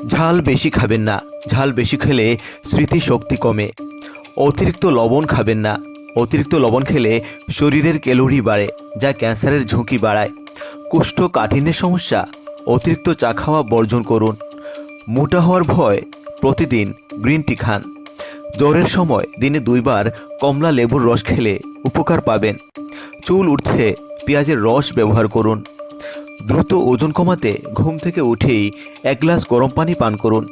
ঝাল বেশি খাবেন না। ঝাল বেশি খেলে স্মৃতিশক্তি কমে। অতিরিক্ত লবণ খাবেন না। অতিরিক্ত লবণ খেলে শরীরের ক্যালোরি বাড়ে, যা ক্যান্সারের ঝুঁকি বাড়ায়। কোষ্ঠকাঠিন্যের সমস্যা, অতিরিক্ত চা খাওয়া বর্জন করুন। মোটা হওয়ার ভয়, প্রতিদিন গ্রিন টি খান। জ্বরের সময় দিনে 2 বার কমলা লেবুর রস খেলে উপকার পাবেন। চুল উঠতে পেঁয়াজের রস ব্যবহার করুন। দ্রুত ওজন কমাতে ঘুম থেকে উঠেই 1 গ্লাস গরম পানি পান করুন।